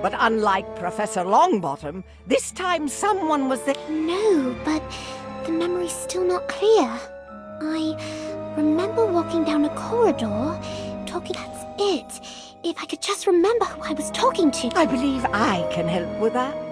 But unlike Professor Longbottom, this time someone was there. No, but the memory's still not clear. I remember walking down a corridor, talking. That's it. If I could just remember who I was talking to. I believe I can help with that.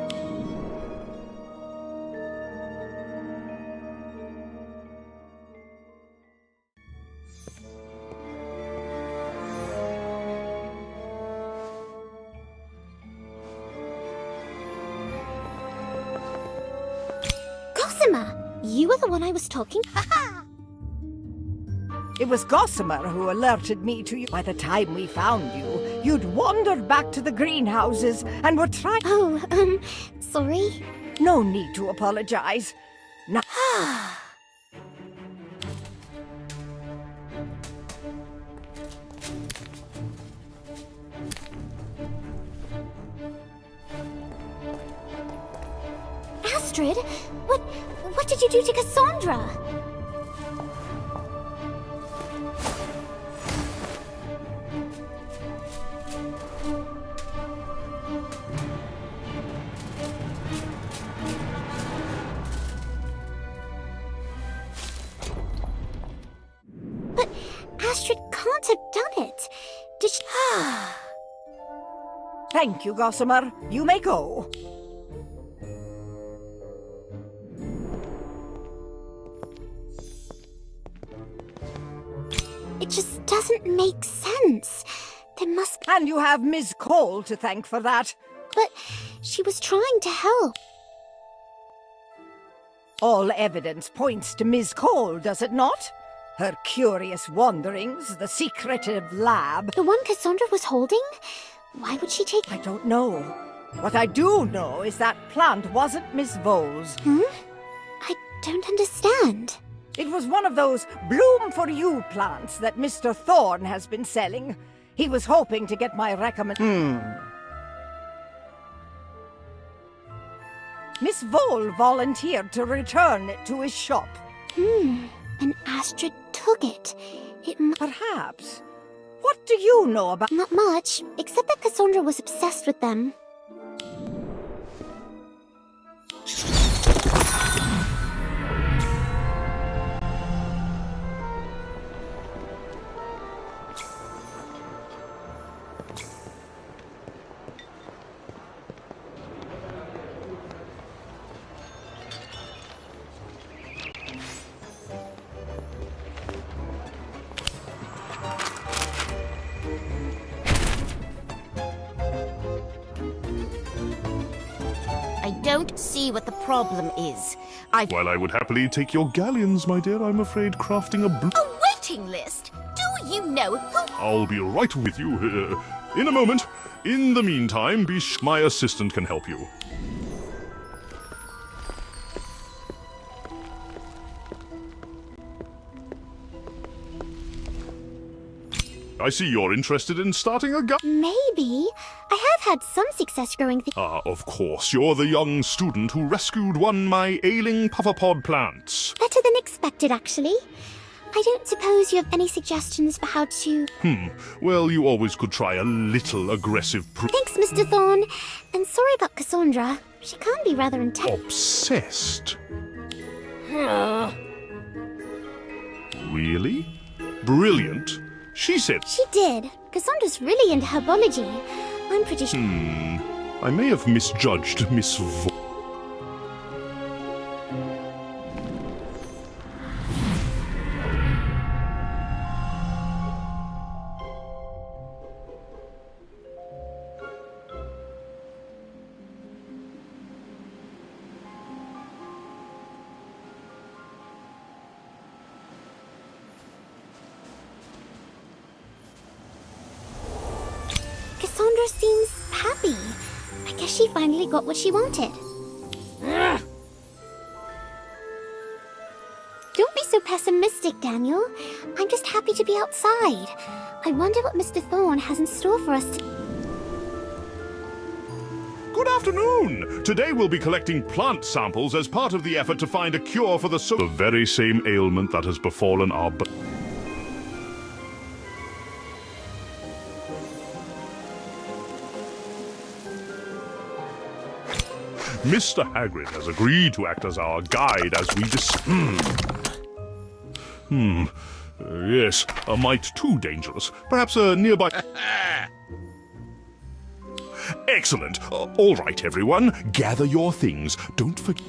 You were the one I was talking. It was Gossamer who alerted me to you. By the time we found you, you'd wandered back to the greenhouses and were trying. Oh, sorry. No need to apologize. Now. Astrid, what did you do to Cassandra? But Astrid can't have done it. Did she? Thank you, Gossamer. You may go. It just doesn't make sense. There must be... And you have Ms. Cole to thank for that. But she was trying to help. All evidence points to Ms. Cole, does it not? Her curious wanderings, the secretive lab. The one Cassandra was holding? Why would she take... I don't know. What I do know is that plant wasn't Miss Vole's. I don't understand. It was one of those bloom-for-you plants that Mr. Thorne has been selling. He was hoping to get my recommendation. Miss Vole volunteered to return it to his shop. And Astrid took it. Perhaps. What do you know about... Not much, except that Cassandra was obsessed with them. I don't see what the problem is. While I would happily take your galleons, my dear, I'm afraid crafting A waiting list? Do you know who... I'll be right with you in a moment. In the meantime, my assistant can help you. I see you're interested in starting a Maybe. I have had some success growing things. Ah, of course. You're the young student who rescued my ailing pufferpod plants. Better than expected, actually. I don't suppose you have any suggestions for how to... Well, you always could try a little aggressive Thanks, Mr. Thorne. And sorry about Cassandra. She can be rather intense. Obsessed? Really? Brilliant? She said... She did. Cassandra's really into herbology. I'm pretty sure... I may have misjudged Miss Vo... Cassandra seems happy. I guess she finally got what she wanted. Don't be so pessimistic, Daniel. I'm just happy to be outside. I wonder what Mr. Thorne has in store for us. Good afternoon! Today we'll be collecting plant samples as part of the effort to find a cure for the very same ailment that has befallen our... Mr. Hagrid has agreed to act as our guide as we yes, a mite too dangerous. Perhaps a nearby... Excellent. All right, everyone. Gather your things. Don't forget...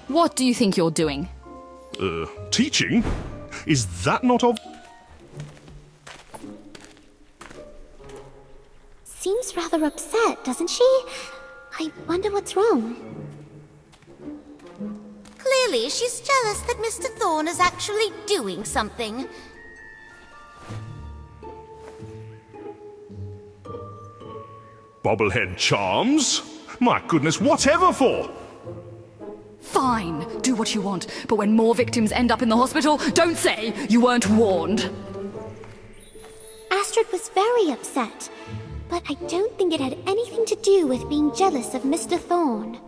What do you think you're doing? Teaching? Is that not of... Seems rather upset, doesn't she? I wonder what's wrong. Clearly, she's jealous that Mr. Thorne is actually doing something. Bobblehead charms? My goodness, whatever for? Fine, do what you want, but when more victims end up in the hospital, don't say you weren't warned. Astrid was very upset, but I don't think it had anything to do with being jealous of Mr. Thorne.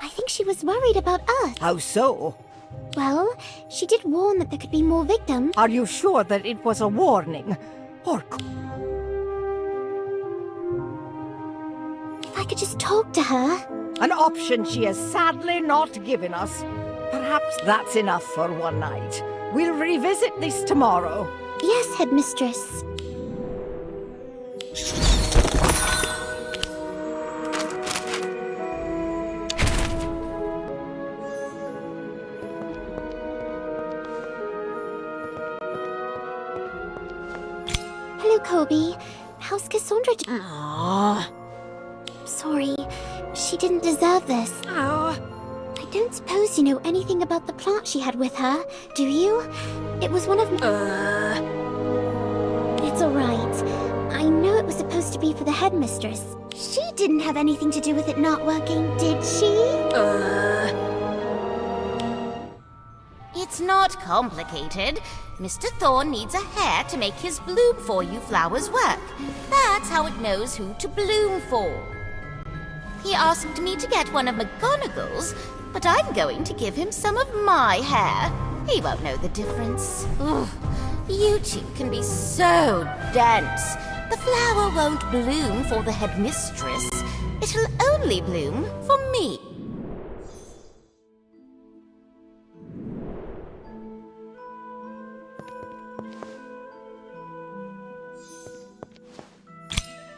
I think she was worried about us. How so? Well, she did warn that there could be more victims. Are you sure that it was a warning? Or... If I could just talk to her. An option she has sadly not given us. Perhaps that's enough for one night. We'll revisit this tomorrow. Yes, Headmistress. Hello, Kobe. How's Cassandra Sorry, she didn't deserve this. I don't suppose you know anything about the plant she had with her, do you? It was one of It's alright. I know it was supposed to be for the headmistress. She didn't have anything to do with it not working, did she? It's not complicated. Mr. Thorne needs a hair to make his bloom for you flowers work. That's how it knows who to bloom for. He asked me to get one of McGonagall's, but I'm going to give him some of my hair. He won't know the difference. Ugh, you two can be so dense. The flower won't bloom for the headmistress. It'll only bloom for me.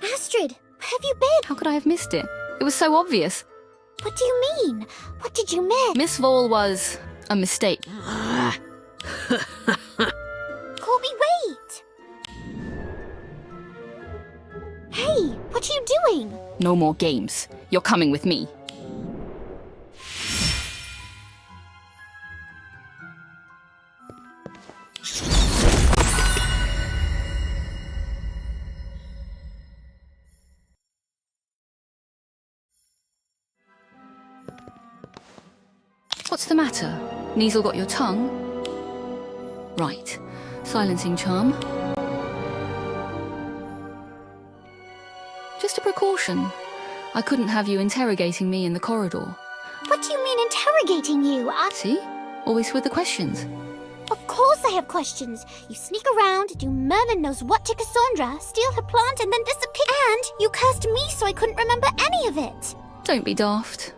Astrid, where have you been? How could I have missed it? It was so obvious. What do you mean? What did you miss? Miss Vaughn was a mistake. Colby, wait! Hey, what are you doing? No more games. You're coming with me. What's the matter? Kneasel got your tongue? Right. Silencing charm. Just a precaution. I couldn't have you interrogating me in the corridor. What do you mean interrogating you? See? Always with the questions. Of course I have questions. You sneak around, do Merlin knows what to Cassandra, steal her plant and then disappear. And you cursed me so I couldn't remember any of it. Don't be daft.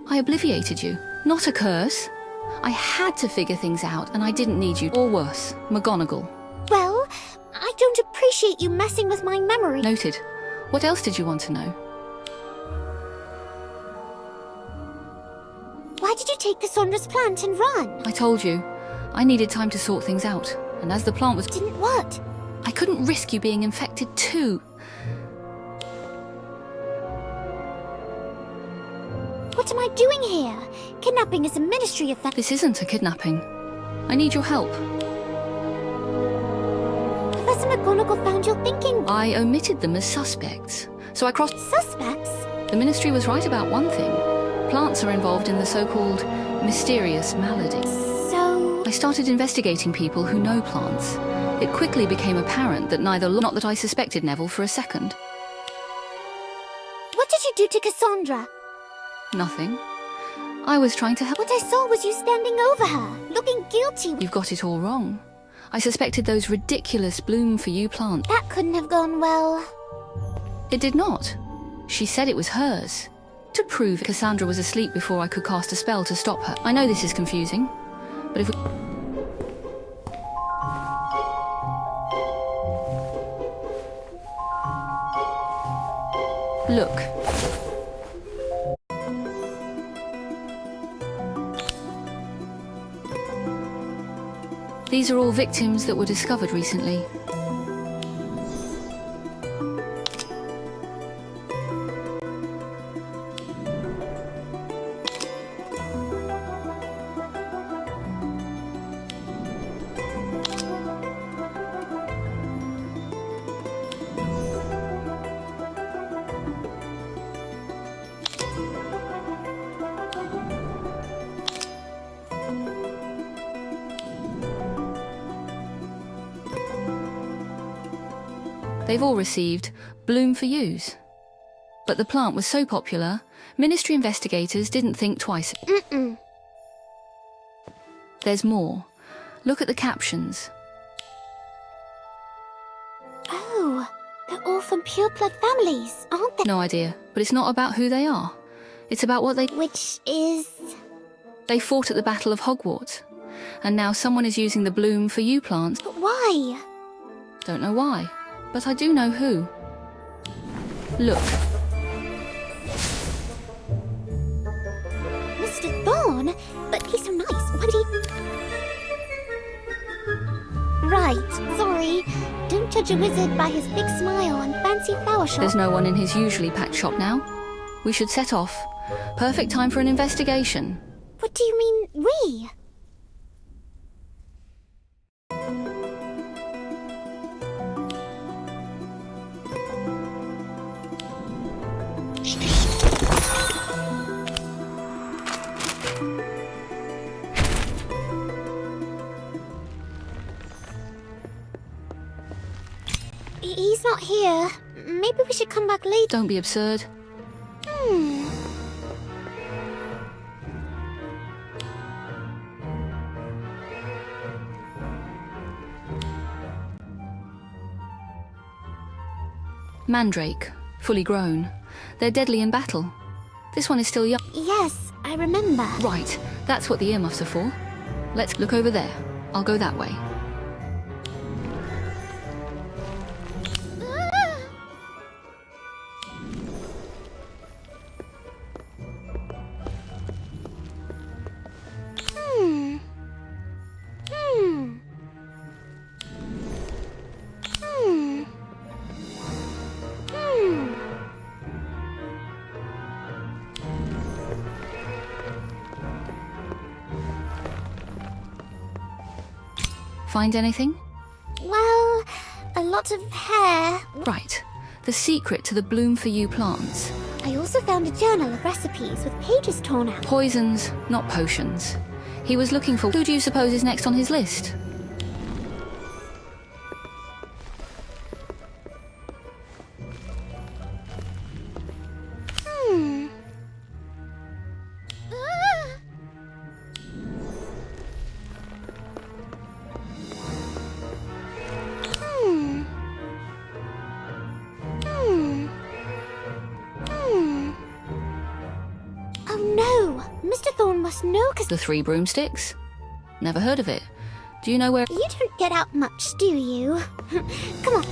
I obliviated you. Not a curse. I had to figure things out, and I didn't need you. Or worse, McGonagall. Well, I don't appreciate you messing with my memory. Noted. What else did you want to know? Why did you take Cassandra's plant and run? I told you. I needed time to sort things out. And as the plant was... Didn't what? I couldn't risk you being infected too. What am I doing here? Kidnapping is a ministry offense. This isn't a kidnapping. I need your help. Professor McGonagall found your thinking. I omitted them as suspects. So I crossed... Suspects? The ministry was right about one thing. Plants are involved in the so-called mysterious malady. So... I started investigating people who know plants. It quickly became apparent that neither... Not that I suspected Neville for a second. What did you do to Cassandra? Nothing. I was trying to help. What I saw was you standing over her, looking guilty. You've got it all wrong. I suspected those ridiculous Bloom for You plants. That couldn't have gone well. It did not. She said it was hers. To prove Cassandra was asleep before I could cast a spell to stop her. I know this is confusing, but if we... Look. These are all victims that were discovered recently. They've all received Bloom for Yous. But the plant was so popular, Ministry investigators didn't think twice. There's more. Look at the captions. Oh, they're all from pure-blood families, aren't they? No idea, but it's not about who they are. It's about what they... Which is... They fought at the Battle of Hogwarts, and now someone is using the Bloom for You plants. But why? Don't know why, but I do know who. Look. Mr. Thorn? But he's so nice. Why did he... Right, sorry. Don't judge a wizard by his big smile and fancy flower shop. There's no one in his usually packed shop now. We should set off. Perfect time for an investigation. What do you mean, we? He's not here. Maybe we should come back later. Don't be absurd. Mandrake, fully grown. They're deadly in battle. This one is still young. Yes, I remember. Right, that's what the earmuffs are for. Let's look over there. I'll go that way. Find anything? Well, a lot of hair. Right. The secret to the Bloom for You plants. I also found a journal of recipes with pages torn out. Poisons, not potions. He was looking for... Who do you suppose is next on his list? The Three Broomsticks? Never heard of it. Do you know where... You don't get out much, do you? Come on.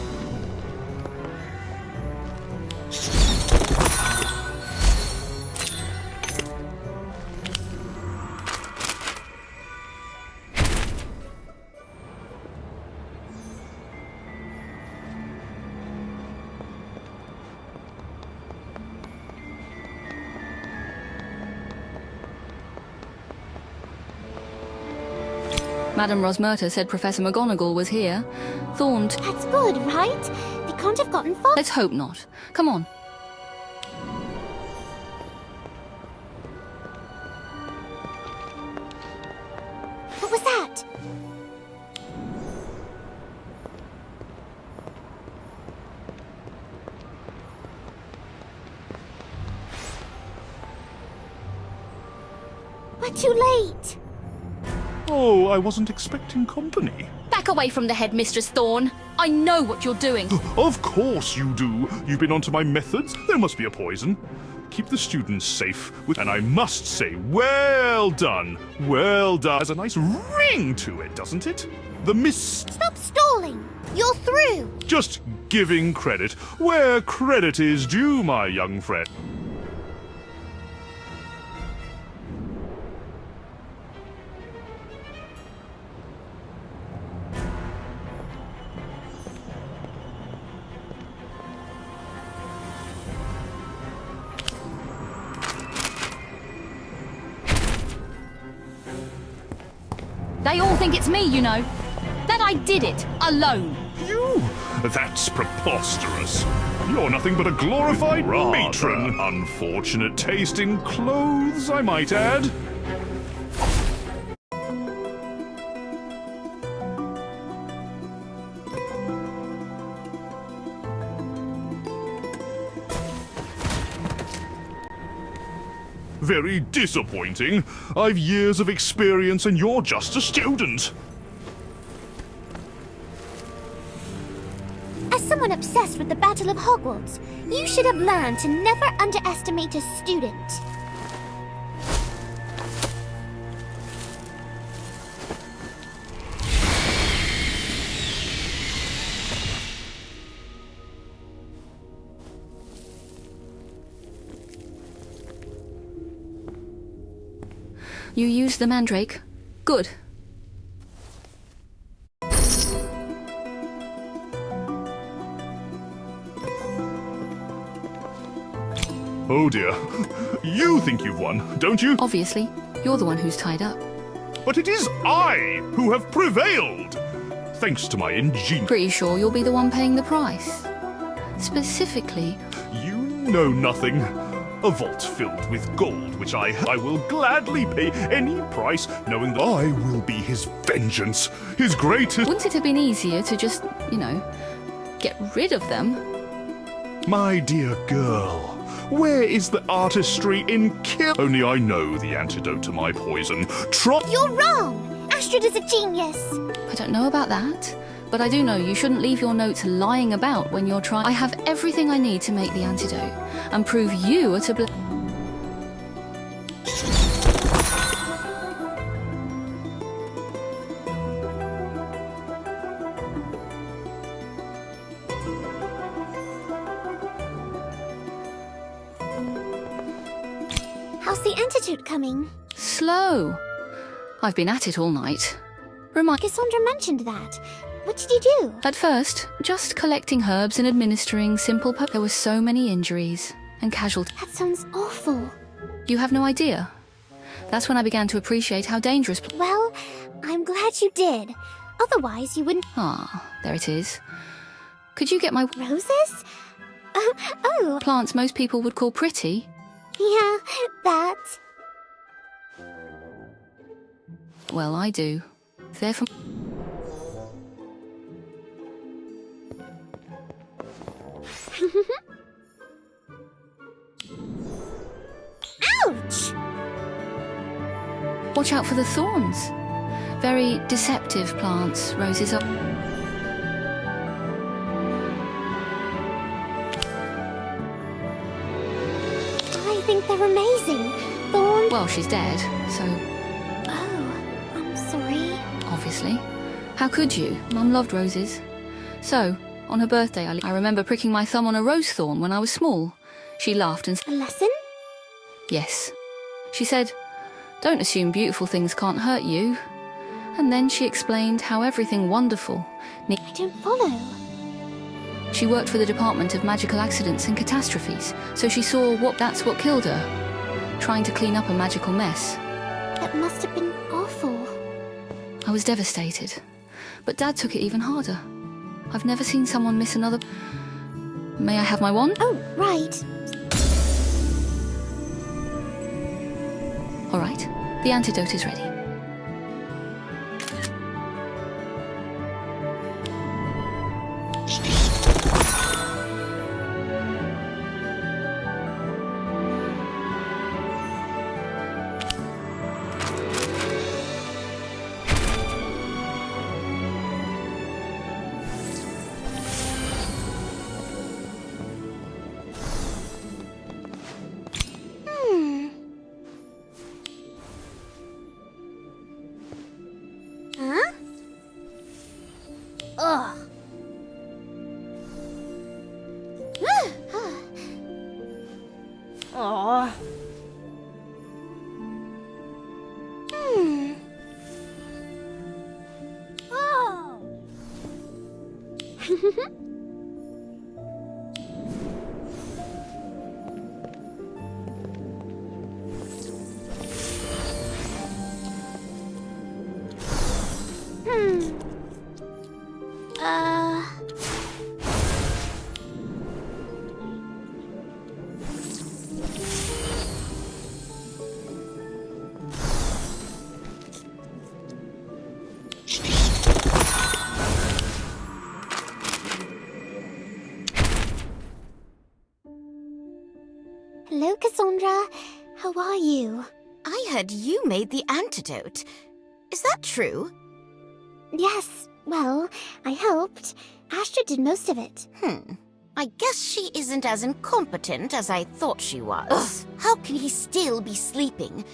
Madame Rosmerta said Professor McGonagall was here. Thorn... That's good, right? They can't have gotten far. Let's hope not. Come on. What was that? We're too late. Oh, I wasn't expecting company. Back away from the headmistress, Thorn. I know what you're doing. Of course you do. You've been onto my methods. There must be a poison. Keep the students safe. And I must say, well done. Well done. Has a nice ring to it, doesn't it? The mist. Stop stalling. You're through. Just giving credit where credit is due, my young friend. They all think it's me, you know. That I did it, alone. You? That's preposterous. You're nothing but a glorified matron. Unfortunate taste in clothes, I might add. Very disappointing. I've years of experience and you're just a student. As someone obsessed with the Battle of Hogwarts, you should have learned to never underestimate a student. You used the mandrake. Good. Oh dear. You think you've won, don't you? Obviously, you're the one who's tied up. But it is I who have prevailed, thanks to my ingenious... Pretty sure you'll be the one paying the price. Specifically, You know nothing. A vault filled with gold, which I will gladly pay any price, knowing that I will be his vengeance, his greatest... wouldn't it have been easier to just, you know, get rid of them? My dear girl, where is the artistry in kill? Only I know the antidote to my poison. You're wrong! Astrid is a genius! I don't know about that, but I do know you shouldn't leave your notes lying about when you're trying. I have everything I need to make the antidote and prove you are to blame. How's the antidote coming? Slow. I've been at it all night. Cassandra mentioned that. What did you do? At first, just collecting herbs and administering simple There were so many injuries and casualties. That sounds awful. You have no idea. That's when I began to appreciate how dangerous... Well, I'm glad you did. Otherwise, you wouldn't... Ah, there it is. Could you get my... Roses? Oh, plants most people would call pretty? yeah, that. Well, I do. They're from... Ouch! Watch out for the thorns. Very deceptive plants, roses are... I think they're amazing. Thorn... Well, she's dead, so... Oh, I'm sorry. Obviously. How could you? Mum loved roses. So, on her birthday, I remember pricking my thumb on a rose thorn when I was small. She laughed and said, A lesson? yes. She said, don't assume beautiful things can't hurt you. And then she explained how everything wonderful... I don't follow. She worked for the Department of Magical Accidents and Catastrophes, so she saw that's what killed her. Trying to clean up a magical mess. That must have been awful. I was devastated. But Dad took it even harder. I've never seen someone miss another... May I have my wand? Oh, right. All right, the antidote is ready. Oh. Oh. Uh... Hello, Cassandra. How are you? I heard you made the antidote. Is that true? Yes, well, I helped. Astra did most of it. I guess she isn't as incompetent as I thought she was. Ugh, how can he still be sleeping?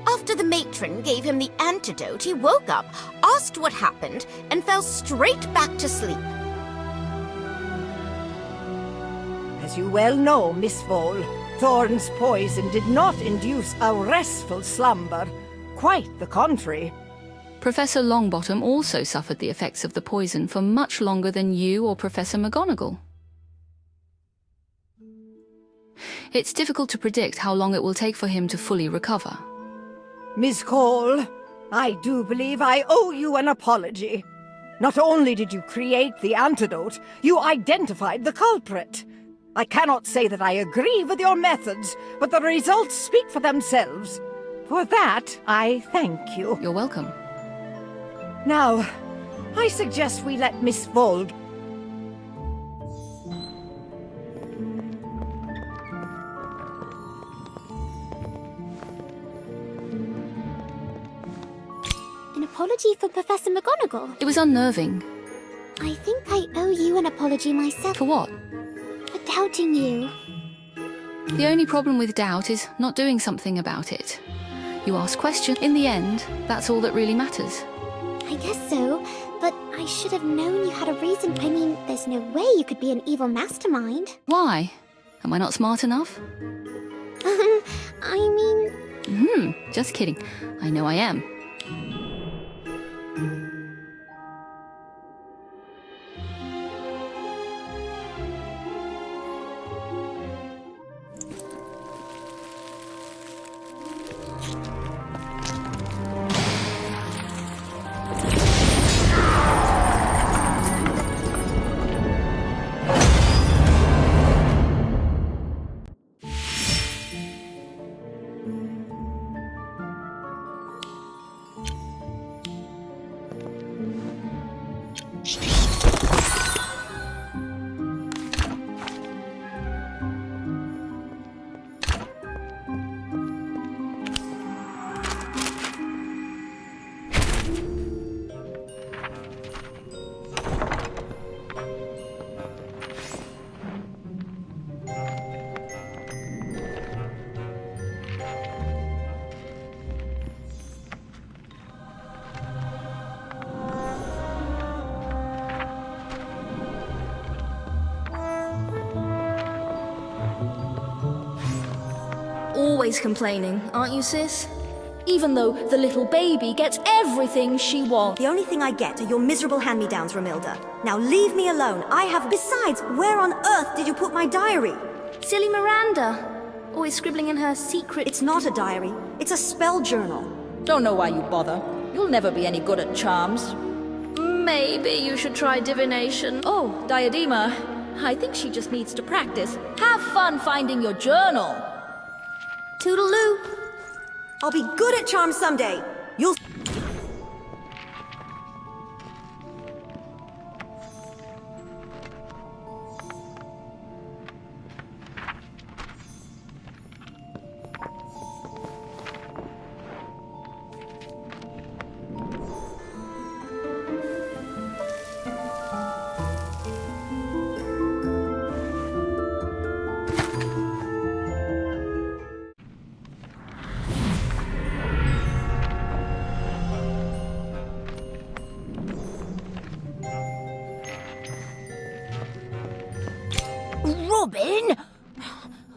After the matron gave him the antidote, he woke up, asked what happened, and fell straight back to sleep. As you well know, Miss Vole, Thorn's poison did not induce a restful slumber. Quite the contrary. Professor Longbottom also suffered the effects of the poison for much longer than you or Professor McGonagall. It's difficult to predict how long it will take for him to fully recover. Miss Cole, I do believe I owe you an apology. Not only did you create the antidote, you identified the culprit. I cannot say that I agree with your methods, but the results speak for themselves. For that, I thank you. You're welcome. Now, I suggest we let Miss Vole... An apology for Professor McGonagall. It was unnerving. I think I owe you an apology myself For what? for doubting you. The only problem with doubt is not doing something about it. You ask questions. In the end, that's all that really matters. I guess so, but I should have known you had a reason. I mean, there's no way you could be an evil mastermind. Why? Am I not smart enough? I mean... Just kidding. I know I am. Always complaining, aren't you, sis? Even though the little baby gets everything she wants. The only thing I get are your miserable hand-me-downs, Romilda. Now leave me alone. I have... Besides, where on earth did you put my diary? Silly Miranda. Always scribbling in her secret... It's not a diary. It's a spell journal. Don't know why you bother. You'll never be any good at charms. Maybe you should try divination. Oh, Diadema. I think she just needs to practice. Have fun finding your journal. Toodaloo. I'll be good at charms someday. You'll... Robin?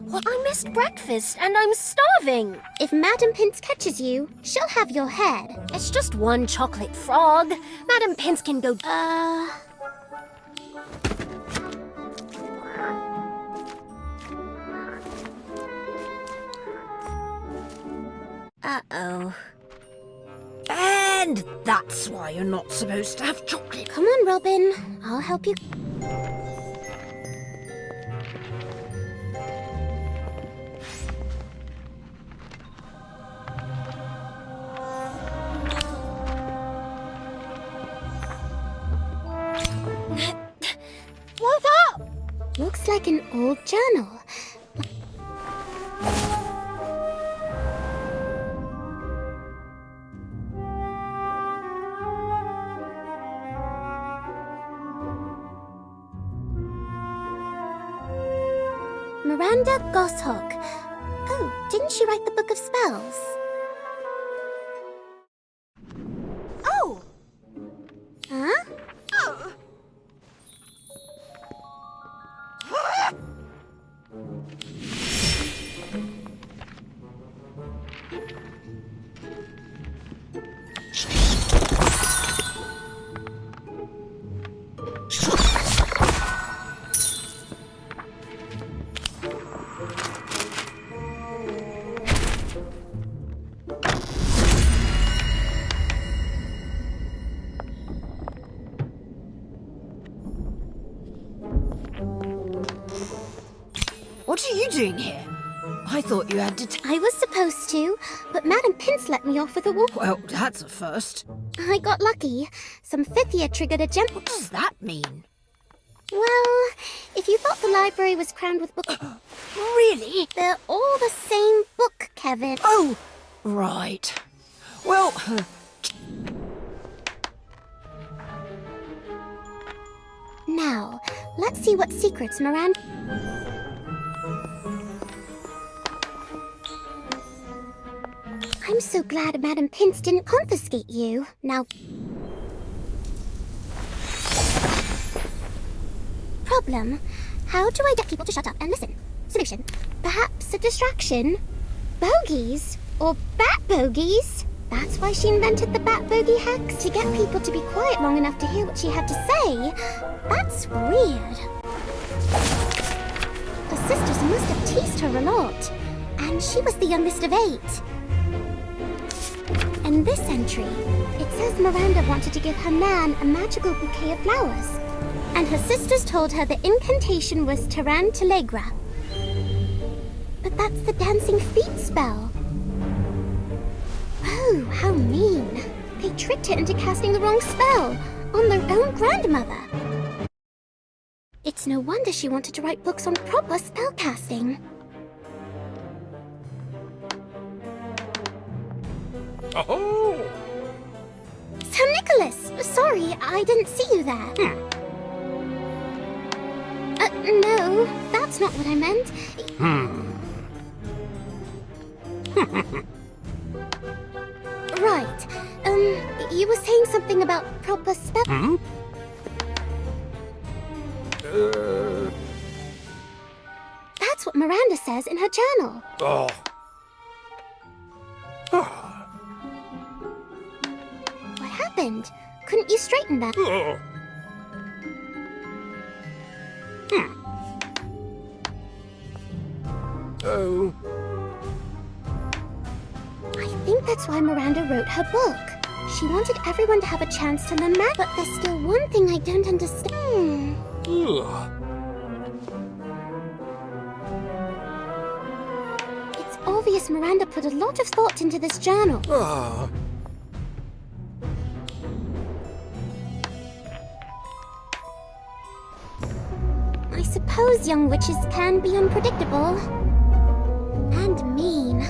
What? I missed breakfast and I'm starving. If Madam Pince catches you, she'll have your head. It's just one chocolate frog. Madam Pince can go... Uh-oh. And that's why you're not supposed to have chocolate. Come on, Robin. I'll help you. What up? Looks like an old journal. Miranda Goshawk. Oh, didn't she write the Book of Spells? Oh! Huh? Oh! What are you doing here? I thought you had to I was supposed to, but Madam Pince let me off with a whoop. Well, that's a first. I got lucky. Some fifth year triggered a gem. What does that mean? Well, if you thought the library was crammed with books... Really? They're all the same book, Kevin. Oh, right. Well, Now, let's see what secrets Miranda... I'm so glad Madam Pince didn't confiscate you. Now... Problem. How do I get people to shut up and listen? Solution. Perhaps a distraction? Bogies? Or bat bogies? That's why she invented the bat bogey hacks, to get people to be quiet long enough to hear what she had to say. That's weird. The sisters must have teased her a lot. And she was the youngest of 8. In this entry, it says Miranda wanted to give her nan a magical bouquet of flowers. And her sisters told her the incantation was Tarantalegra. But that's the dancing feet spell. Oh, how mean. They tricked her into casting the wrong spell on their own grandmother. It's no wonder she wanted to write books on proper spellcasting. Oh! Sir Nicholas! Sorry, I didn't see you there. No, that's not what I meant. Right. You were saying something about proper spell... That's what Miranda says in her journal. Oh. What happened? Couldn't you straighten that? Oh. Oh. I think that's why Miranda wrote her book. She wanted everyone to have a chance to learn magic. But there's still one thing I don't understand. Ugh. It's obvious Miranda put a lot of thought into this journal. Ah. I suppose young witches can be unpredictable. And mean.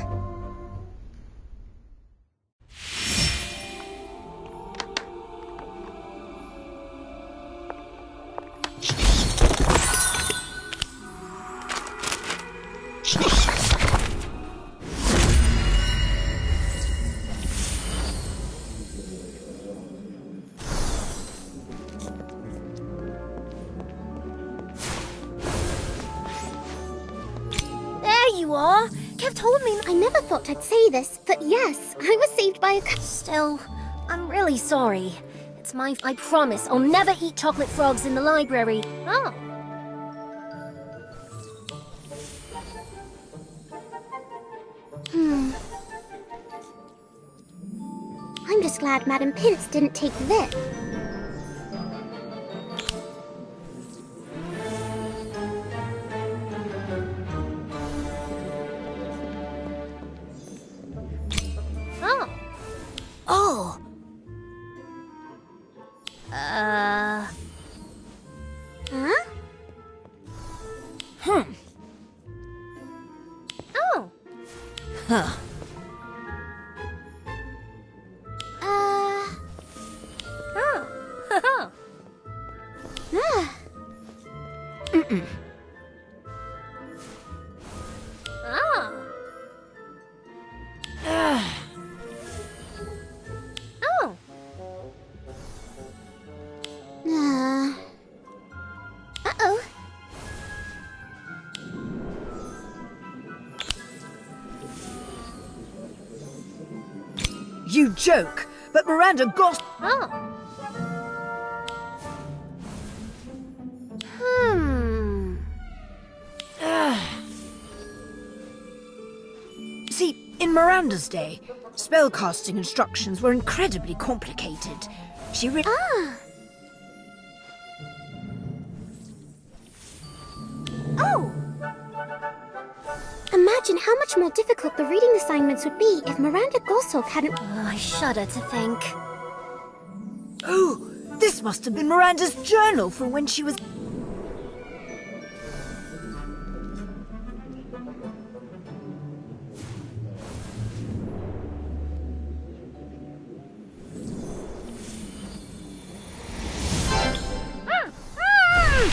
you are. Kev told me... I never thought I'd say this, but yes, I was saved by a... Still, I'm really sorry. It's my... I promise I'll never eat chocolate frogs in the library. Oh. I'm just glad Madam Pince didn't take this. Oh. Oh. Huh? Oh. Huh. Uh-oh. You joke, but Miranda Goss... Oh. See, in Miranda's day, spellcasting instructions were incredibly complicated. She re- Oh! Imagine how much more difficult the reading assignments would be if Miranda Gossov hadn't... Oh, I shudder to think. Oh, this must have been Miranda's journal from when she was...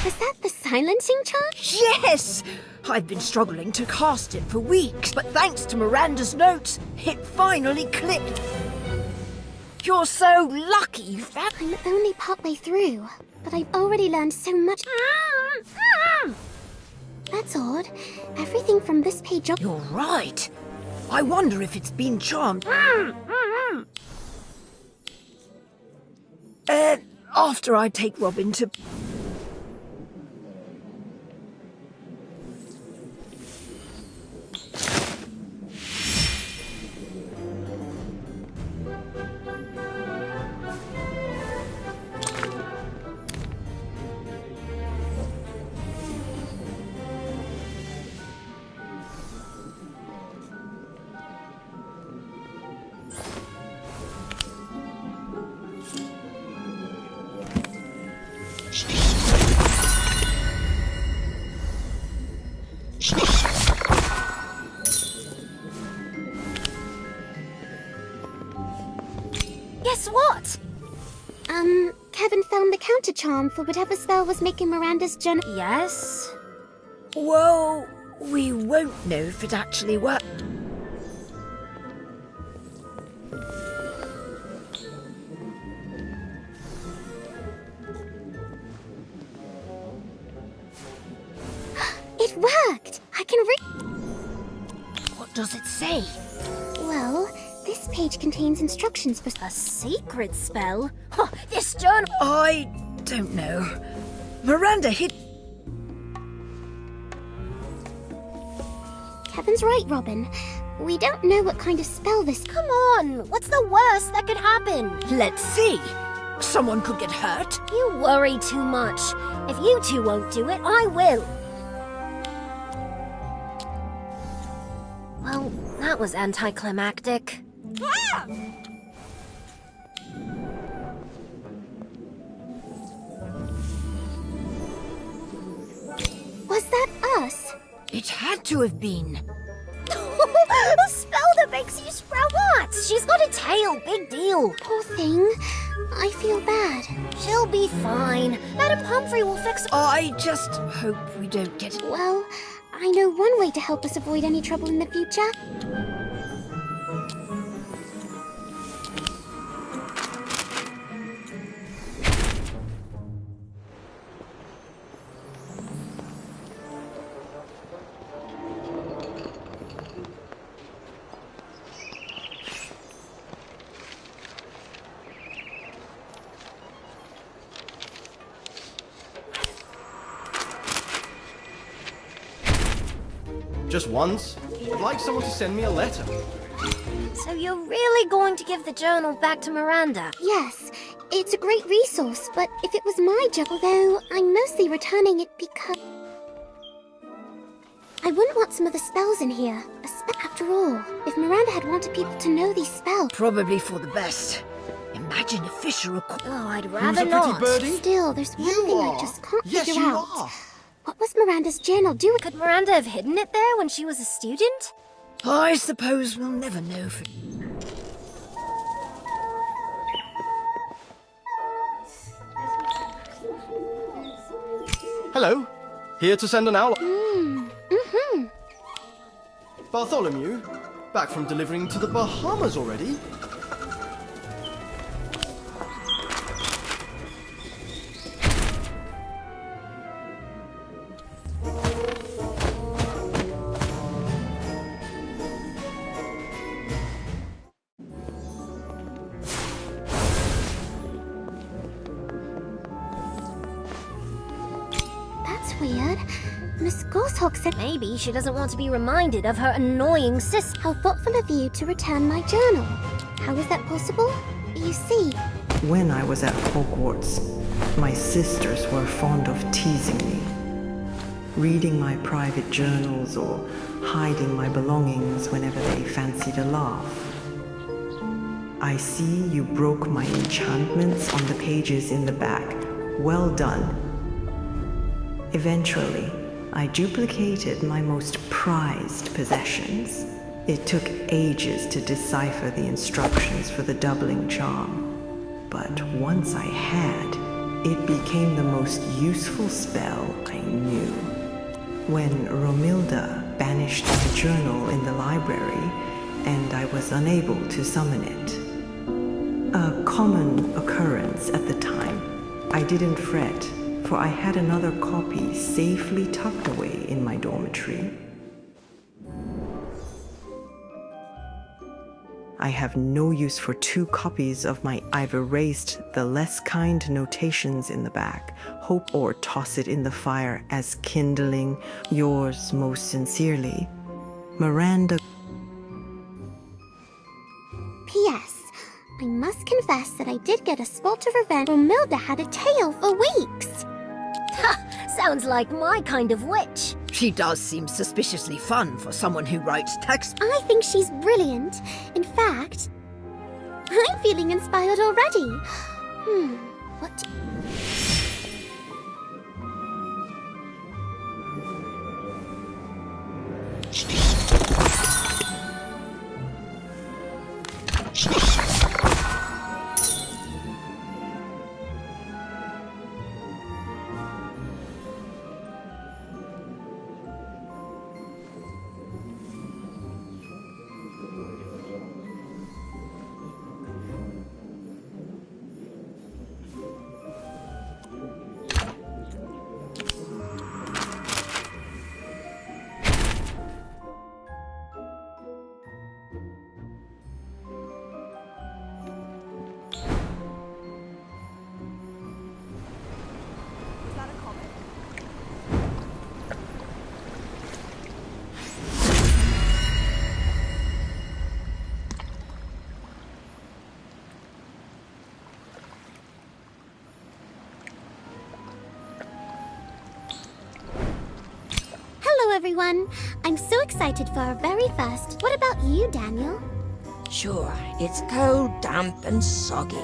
Was that the silencing charm? Yes! I've been struggling to cast it for weeks, but thanks to Miranda's notes, it finally clicked. You're so lucky you found... I'm only partway through, but I've already learned so much. That's odd. Everything from this page up... You're right. I wonder if it's been charmed. After I take Robin to... Guess what? Kevin found the counter charm for whatever spell was making Miranda's journal. Yes? Well, we won't know if it actually worked. It worked! I can read... What does it say? Well, this page contains instructions for... A secret spell? Huh, this journal... I don't know. Miranda hid... Kevin's right, Robin. We don't know what kind of spell this... Come on! What's the worst that could happen? Let's see. Someone could get hurt. You worry too much. If you two won't do it, I will. Well, that was anticlimactic. Was that us? It had to have been. A spell that makes you sprout what? She's got a tail, big deal. Poor thing. I feel bad. She'll be fine. Madam Pumphrey will fix it. I just hope we don't get... Well, I know one way to help us avoid any trouble in the future. just once. I'd like someone to send me a letter. So you're really going to give the journal back to Miranda? Yes, it's a great resource, but if it was my journal, though, I'm mostly returning it because... I wouldn't want some of the spells in here. After all, if Miranda had wanted people to know these spells... Probably for the best. Imagine if Fisher... Oh, I'd Who's rather a pretty not. birdie? Still, there's one You thing I are. just can't Yes, figure you out. are. What was Miranda's journal doing? Could Miranda have hidden it there when she was a student? I suppose we'll never know for... Hello. Here to send an owl. Bartholomew, back from delivering to the Bahamas already? That's weird. Miss Goshawk said... Maybe she doesn't want to be reminded of her annoying sister. How thoughtful of you to return my journal. How is that possible? You see... When I was at Hogwarts, my sisters were fond of teasing me. Reading my private journals or hiding my belongings whenever they fancied a laugh. I see you broke my enchantments on the pages in the back. Well done. Eventually, I duplicated my most prized possessions. It took ages to decipher the instructions for the doubling charm. But once I had, it became the most useful spell I knew. When Romilda banished the journal in the library, and I was unable to summon it. A common occurrence at the time. I didn't fret, for I had another copy safely tucked away in my dormitory. I have no use for 2 copies of my... I've erased the less kind notations in the back. Hope or toss it in the fire as kindling. Yours most sincerely, Miranda. P.S. I must confess that I did get a spot of revenge. Romilda had a tail for weeks. Ha! Sounds like my kind of witch. She does seem suspiciously fun for someone who writes text. I think she's brilliant. In fact, I'm feeling inspired already. What... everyone. I'm so excited for our very first. What about you, Daniel? Sure, it's cold, damp, and soggy.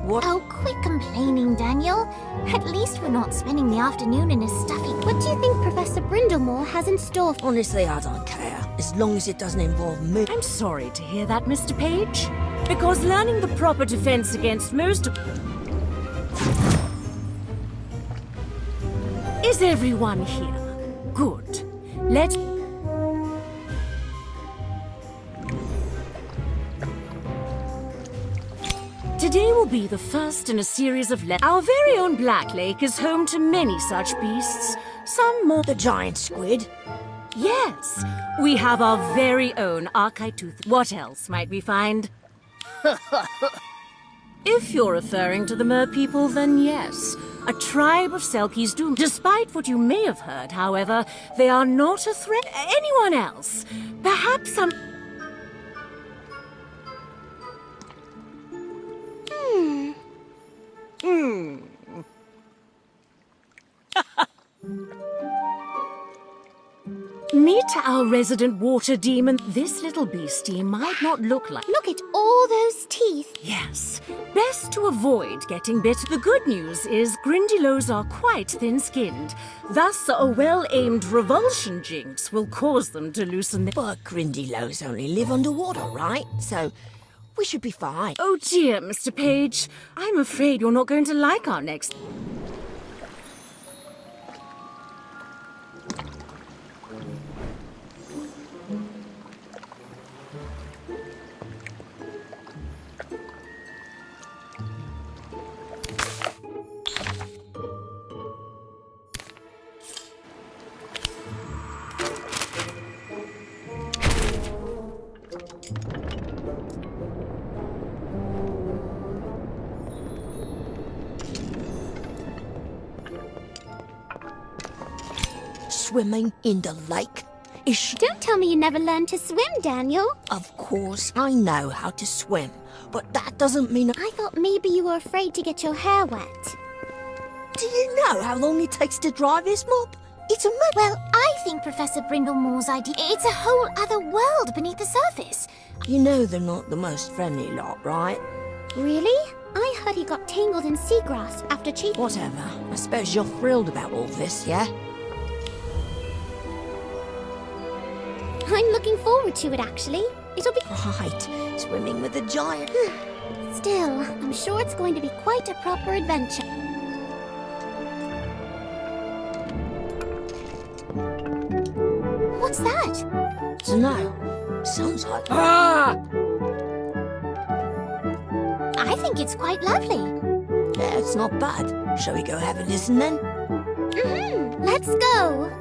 What? Oh, quit complaining, Daniel. At least we're not spending the afternoon in a stuffy... What do you think Professor Brindlemore has in store? Honestly, I don't care. As long as it doesn't involve me. I'm sorry to hear that, Mr. Page. Because learning the proper defense against most... Is everyone here? Good. Let's... Today will be the first in a series of Our very own Black Lake is home to many such beasts. Some more... The giant squid? Yes. We have our very own Archaitooth. What else might we find? If you're referring to the Mer people, then yes. A tribe of Selkies doomed. Despite what you may have heard, however, they are not a threat to anyone else. Perhaps some... Meet our resident water demon. This little beastie might not look like... Look at all those teeth. Yes, best to avoid getting bit. The good news is Grindylows are quite thin-skinned. Thus, a well-aimed revulsion jinx will cause them to loosen their... But Grindylows only live underwater, right? So we should be fine. Oh dear, Mr. Page. I'm afraid you're not going to like our next... Swimming in the lake? Don't tell me you never learned to swim, Daniel. Of course, I know how to swim, but that doesn't mean... I thought maybe you were afraid to get your hair wet. Do you know how long it takes to dry this mop? It's a... Well, I think Professor Brindlemore's idea... It's a whole other world beneath the surface. You know they're not the most friendly lot, right? Really? I heard he got tangled in seagrass after cheating. Whatever. I suppose you're thrilled about all this, yeah? I'm looking forward to it, actually. It'll be... Right. Swimming with a giant. Still, I'm sure it's going to be quite a proper adventure. What's that? Dunno. Sounds like... I think it's quite lovely. Yeah, it's not bad. Shall we go have a listen then? Let's go.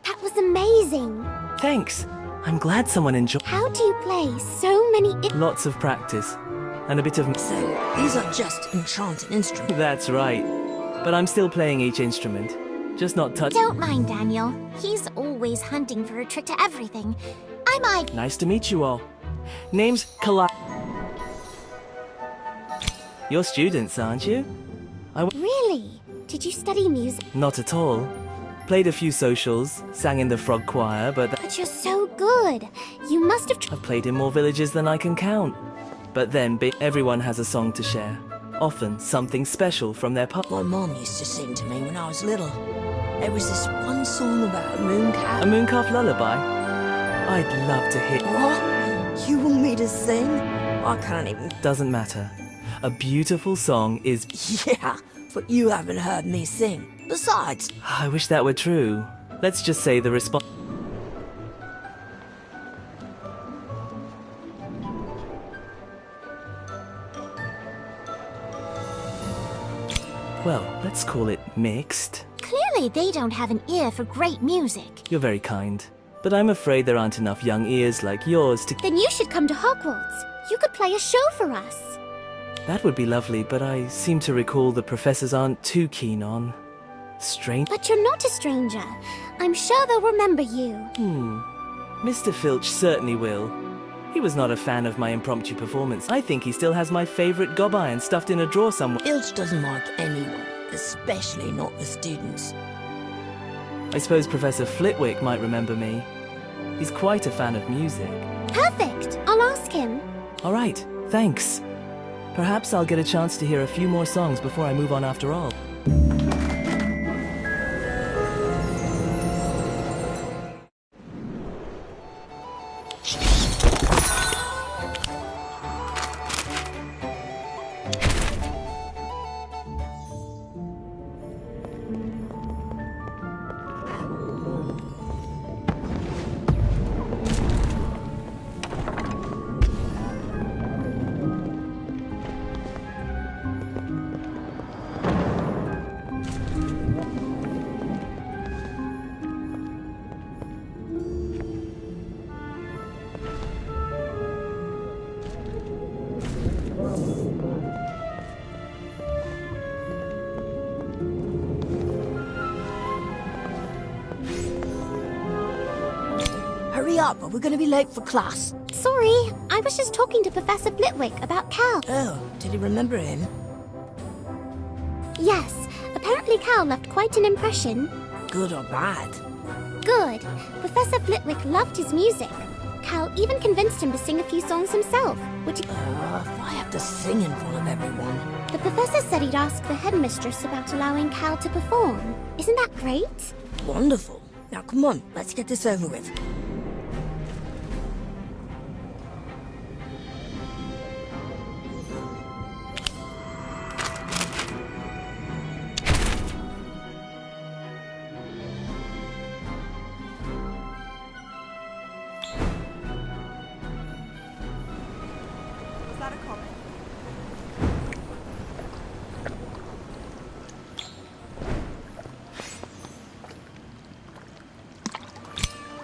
That was amazing. Thanks. I'm glad someone enjoyed. How do you play so many... Lots of practice. And a bit of... So, these are just enchanted instruments. That's right. But I'm still playing each instrument. Just not touch... Don't mind Daniel. He's always hunting for a trick to everything. I'm Ivy. Nice to meet you all. Name's Kala... You're students, aren't you? Really? Did you study music? Not at all. Played a few socials, sang in the frog choir, but... But you're so good. You must have... I've played in more villages than I can count. But then, everyone has a song to share. Often something special from their past. My mom used to sing to me when I was little. There was this one song about a mooncalf. A mooncalf lullaby? I'd love to hear... What? You want me to sing? I can't even... Doesn't matter. A beautiful song is... Yeah, but you haven't heard me sing. Besides... I wish that were true. Let's just say the response... Well, let's call it mixed. Clearly they don't have an ear for great music. You're very kind. But I'm afraid there aren't enough young ears like yours to... Then you should come to Hogwarts. You could play a show for us. That would be lovely, but I seem to recall the professors aren't too keen on... strange... But you're not a stranger. I'm sure they'll remember you. Mr. Filch certainly will. He was not a fan of my impromptu performance. I think he still has my favourite gob iron stuffed in a drawer somewhere. Filch doesn't like anyone, especially not the students. I suppose Professor Flitwick might remember me. He's quite a fan of music. Perfect. I'll ask him. All right, thanks. Perhaps I'll get a chance to hear a few more songs before I move on after all. Hurry up, or we're going to be late for class. Sorry, I was just talking to Professor Flitwick about Cal. Oh, did he remember him? Yes, apparently Cal left quite an impression. Good or bad? Good. Professor Flitwick loved his music. Cal even convinced him to sing a few songs himself, which... If I have to sing in front of everyone. The professor said he'd ask the headmistress about allowing Cal to perform. Isn't that great? Wonderful. Now come on, let's get this over with.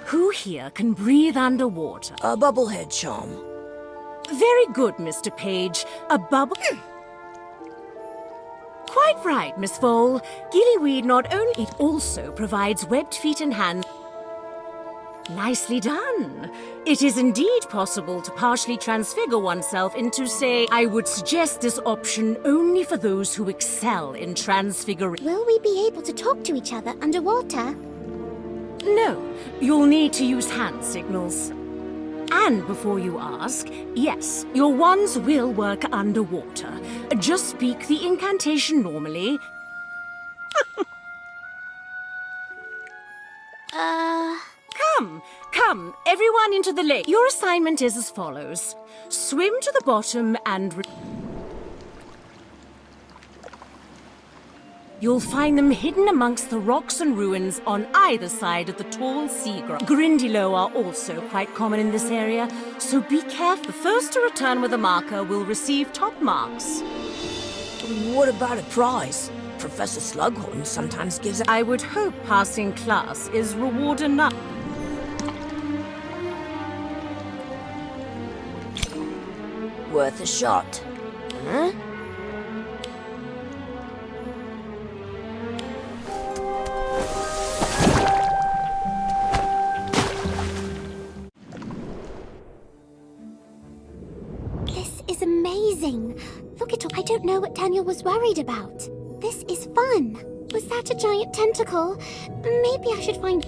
Who here can breathe underwater? A bubblehead charm. Very good, Mr. Page. A bubble... Quite right, Miss Vole. Gillyweed not only... It also provides webbed feet and hands. Nicely done. It is indeed possible to partially transfigure oneself into, say, I would suggest this option only for those who excel in transfiguration. Will we be able to talk to each other underwater? No, you'll need to use hand signals. And before you ask, yes, your wands will work underwater. Just speak the incantation normally. Come, everyone into the lake. Your assignment is as follows. Swim to the bottom and... You'll find them hidden amongst the rocks and ruins on either side of the tall seagrass. Grindylow are also quite common in this area, so be careful. The first to return with a marker will receive top marks. What about a prize? Professor Slughorn sometimes gives a... I would hope passing class is reward enough. Worth a shot. Huh? This is amazing. Look at all. I don't know what Daniel was worried about. This is fun. Was that a giant tentacle? Maybe I should find...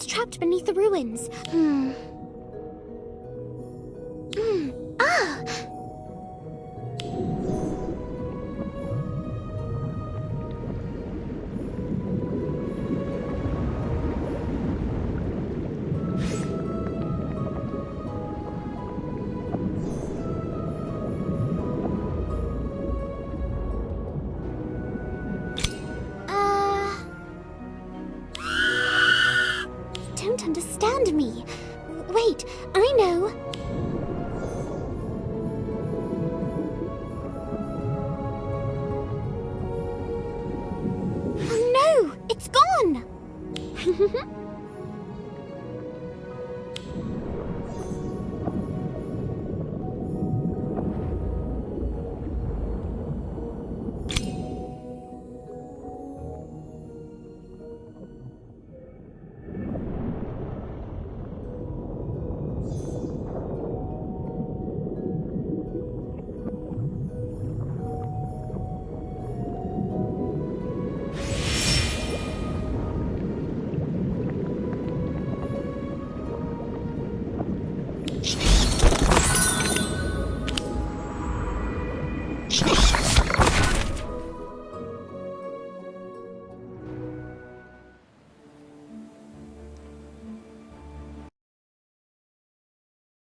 Trapped beneath the ruins. Wait, I know. Oh no, it's gone!